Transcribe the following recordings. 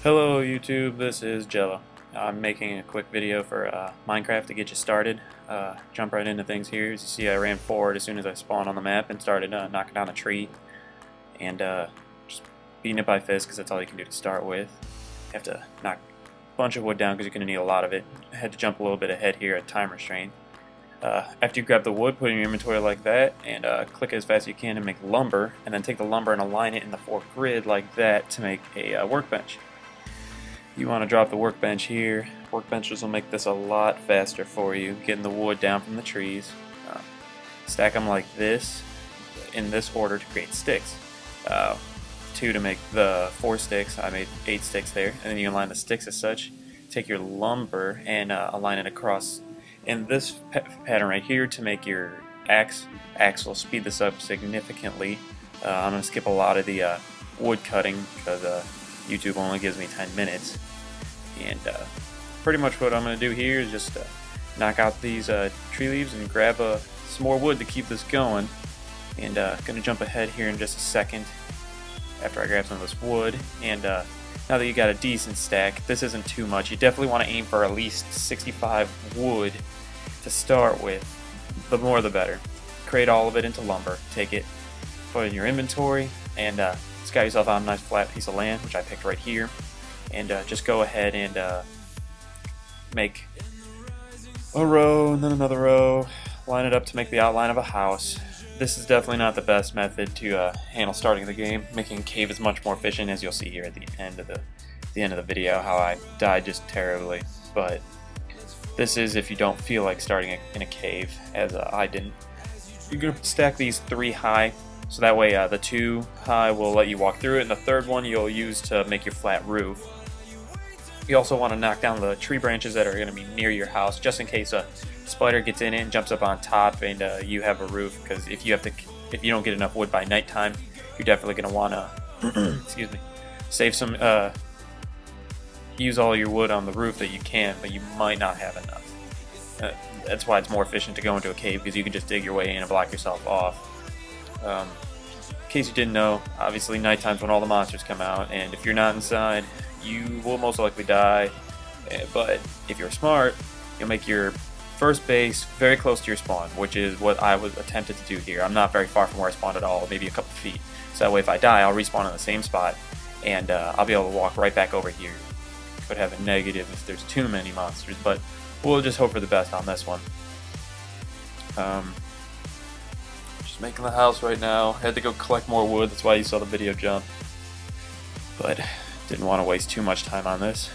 Hello YouTube, this is Jello. I'm making a quick video for Minecraft to get you started. Jump right into things here. As you see, I ran forward as soon as I spawned on the map and started knocking down a tree and just beating it by fist because that's all you can do to start with. You have to knock a bunch of wood down because you're going to need a lot of it. I had to jump a little bit ahead here at time restraint. After you grab the wood, put it in your inventory like that, and click it as fast as you can to make lumber, and then take the lumber and align it in the 4 grid like that to make a workbench. You want to drop the workbench here. Workbenches will make this a lot faster for you, getting the wood down from the trees. Stack them like this, in this order to create sticks. 2 to make the 4 sticks. I made 8 sticks there, and then you align the sticks as such. Take your lumber and align it across in this pattern right here to make your axe. Axe will speed this up significantly. I'm going to skip a lot of the wood cutting because YouTube only gives me 10 minutes. And pretty much what I'm going to do here is just knock out these tree leaves and grab some more wood to keep this going. And going to jump ahead here in just a second after I grab some of this wood. And now that you got a decent stack, this isn't too much. You definitely want to aim for at least 65 wood to start with. The more the better. Create all of it into lumber. Take it, put it in your inventory, and scout yourself out a nice flat piece of land, which I picked right here. And just go ahead and make a row and then another row. Line it up to make the outline of a house. This is definitely not the best method to handle starting the game. Making a cave is much more efficient, as you'll see here at the end of the video, how I died just terribly. But this is if you don't feel like starting in a cave, as I didn't. You're gonna stack these 3 high, so that way the 2 high will let you walk through it, and the 3rd one you'll use to make your flat roof. You also want to knock down the tree branches that are going to be near your house, just in case a spider gets in it and jumps up on top and you have a roof. Because if you don't get enough wood by nighttime, you're definitely going to want to excuse me, save some, use all your wood on the roof that you can, but you might not have enough. That's why it's more efficient to go into a cave, because you can just dig your way in and block yourself off. In case you didn't know, obviously nighttime's when all the monsters come out, and if you're not inside, you will most likely die. But if you're smart, you'll make your first base very close to your spawn, which is what I was attempted to do here. I'm not very far from where I spawned at all, maybe a couple feet. So that way if I die, I'll respawn in the same spot, and I'll be able to walk right back over here. Could have a negative if there's too many monsters, but we'll just hope for the best on this one. Just making the house right now. Had to go collect more wood, that's why you saw the video jump. But didn't want to waste too much time on this.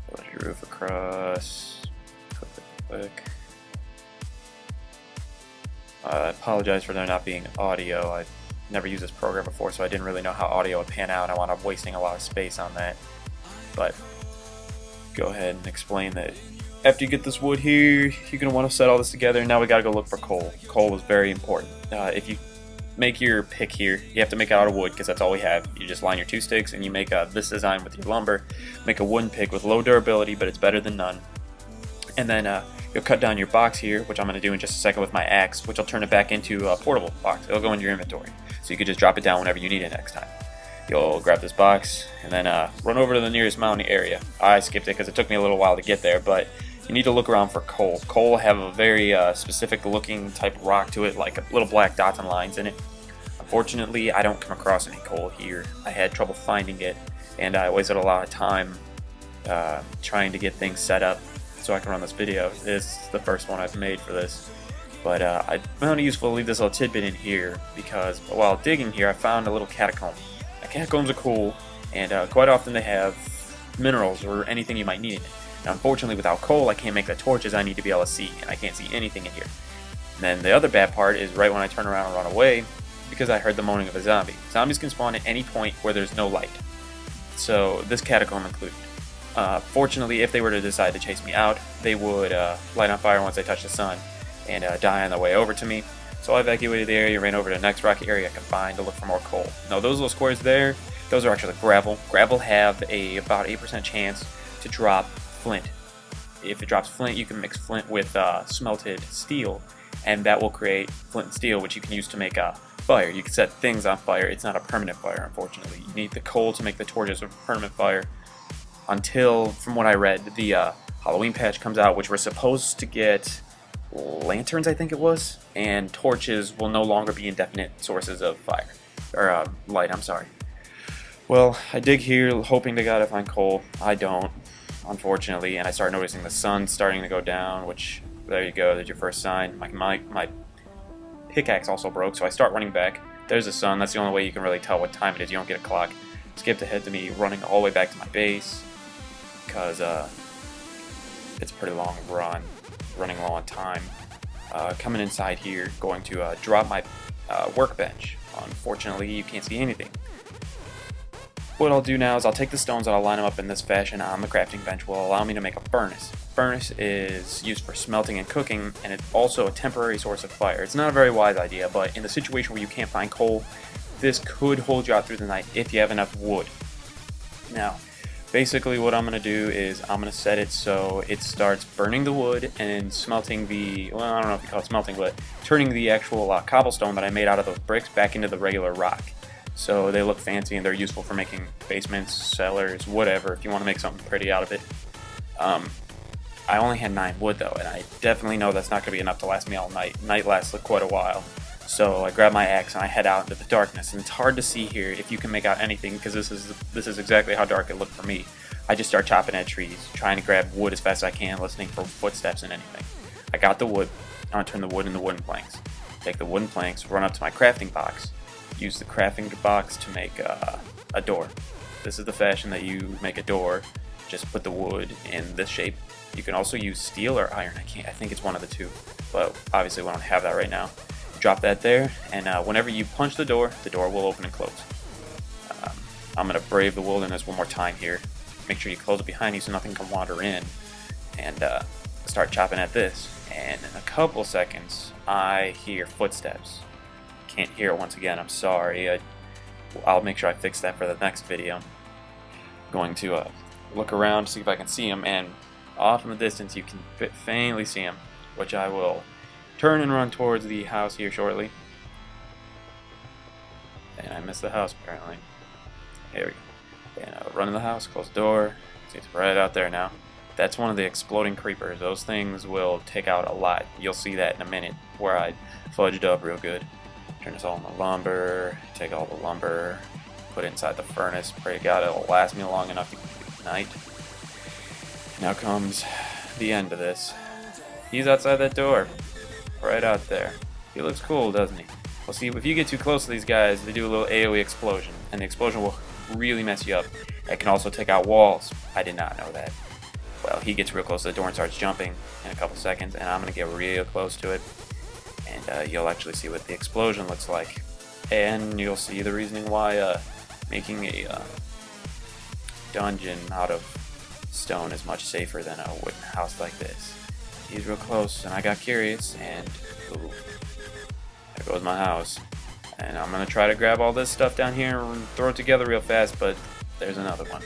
Put your roof across. Click it quick. I apologize for there not being audio. I never used this program before, so I didn't really know how audio would pan out. I wound up wasting a lot of space on that. But go ahead and explain that after you get this wood here, you're going to want to set all this together. Now we got to go look for coal. Coal is very important. If you make your pick here, you have to make it out of wood because that's all we have. You just line your 2 sticks and you make this design with your lumber. Make a wooden pick with low durability, but it's better than none. And then you'll cut down your box here, which I'm going to do in just a second with my axe, which will turn it back into a portable box. It'll go into your inventory, so you can just drop it down whenever you need it next time. You'll grab this box and then run over to the nearest mountain area. I skipped it because it took me a little while to get there, but you need to look around for coal. Coal have a very specific looking type of rock to it, like little black dots and lines in it. Unfortunately, I don't come across any coal here. I had trouble finding it, and I wasted a lot of time trying to get things set up so I can run this video. This is the first one I've made for this. But I found it useful to leave this little tidbit in here, because while digging here I found a little catacomb. Catacombs are cool, and quite often they have minerals or anything you might need. Now, unfortunately, without coal, I can't make the torches I need to be able to see, and I can't see anything in here. And then the other bad part is right when I turn around and run away, because I heard the moaning of a zombie. Zombies can spawn at any point where there's no light, so this catacomb included. Fortunately, if they were to decide to chase me out, they would light on fire once they touch the sun and die on their way over to me. So I evacuated the area, ran over to the next rocky area I could find to look for more coal. Now those little squares there, those are actually gravel. Gravel have about 8% chance to drop flint. If it drops flint, you can mix flint with smelted steel, and that will create flint and steel, which you can use to make a fire. You can set things on fire. It's not a permanent fire, unfortunately. You need the coal to make the torches a permanent fire until, from what I read, the Halloween patch comes out, which we're supposed to get lanterns, I think it was, and torches will no longer be indefinite sources of fire, or light, I'm sorry. Well, I dig here hoping to God I find coal. I don't, unfortunately, and I start noticing the sun starting to go down, which, there you go, there's your first sign. My pickaxe also broke, so I start running back. There's the sun. That's the only way you can really tell what time it is. You don't get a clock. Skipped ahead to me running all the way back to my base, because it's a pretty long run, running low on time. Coming inside here, going to drop my workbench. Unfortunately, you can't see anything. What I'll do now is I'll take the stones and I'll line them up in this fashion on the crafting bench, will allow me to make a furnace. Furnace is used for smelting and cooking, and it's also a temporary source of fire. It's not a very wise idea, but in the situation where you can't find coal, this could hold you out through the night if you have enough wood. Now, basically what I'm going to do is I'm going to set it so it starts burning the wood and smelting the, well, I don't know if you call it smelting, but turning the actual cobblestone that I made out of those bricks back into the regular rock. So they look fancy and they're useful for making basements, cellars, whatever, if you want to make something pretty out of it. I only had 9 wood though, and I definitely know that's not going to be enough to last me all night. Night lasts quite a while. So I grab my axe and I head out into the darkness, and it's hard to see here if you can make out anything, because this is exactly how dark it looked for me. I just start chopping at trees, trying to grab wood as fast as I can, listening for footsteps and anything. I got the wood. I'm going to turn the wood into wooden planks. Take the wooden planks, run up to my crafting box, use the crafting box to make a door. This is the fashion that you make a door. Just put the wood in this shape. You can also use steel or iron. I think it's one of the two, but obviously we don't have that right now. Drop that there, and whenever you punch the door will open and close. I'm going to brave the wilderness one more time here. Make sure you close it behind you so nothing can wander in, and start chopping at this. And in a couple seconds, I hear footsteps. Can't hear it once again, I'm sorry. I'll make sure I fix that for the next video. I'm going to look around to see if I can see him, and off in the distance you can faintly see him, which I will turn and run towards the house here shortly. And I missed the house apparently. Here we go. And I'll run in the house, close the door. See, it's right out there now. That's one of the exploding creepers. Those things will take out a lot. You'll see that in a minute, where I fudged up real good. Turn this all in the lumber, take all the lumber, put it inside the furnace, pray to God it'll last me long enough to get through the night. Now comes the end of this. He's outside that door, right out there. He looks cool, doesn't he? Well, see, if you get too close to these guys, they do a little AoE explosion, and the explosion will really mess you up. It can also take out walls. I did not know that. Well, he gets real close to the door and starts jumping in a couple seconds, and I'm going to get real close to it. And you'll actually see what the explosion looks like. And you'll see the reasoning why making a dungeon out of stone is much safer than a wooden house like this. He's real close, and I got curious, and ooh, there goes my house. And I'm going to try to grab all this stuff down here and throw it together real fast, but there's another one.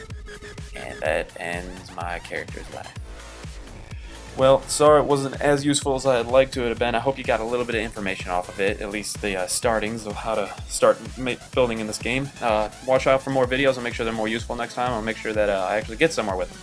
And that ends my character's life. Well, sorry it wasn't as useful as I'd like to have been. I hope you got a little bit of information off of it, at least the startings of how to start building in this game. Watch out for more videos and make sure they're more useful next time. I'll make sure that I actually get somewhere with them.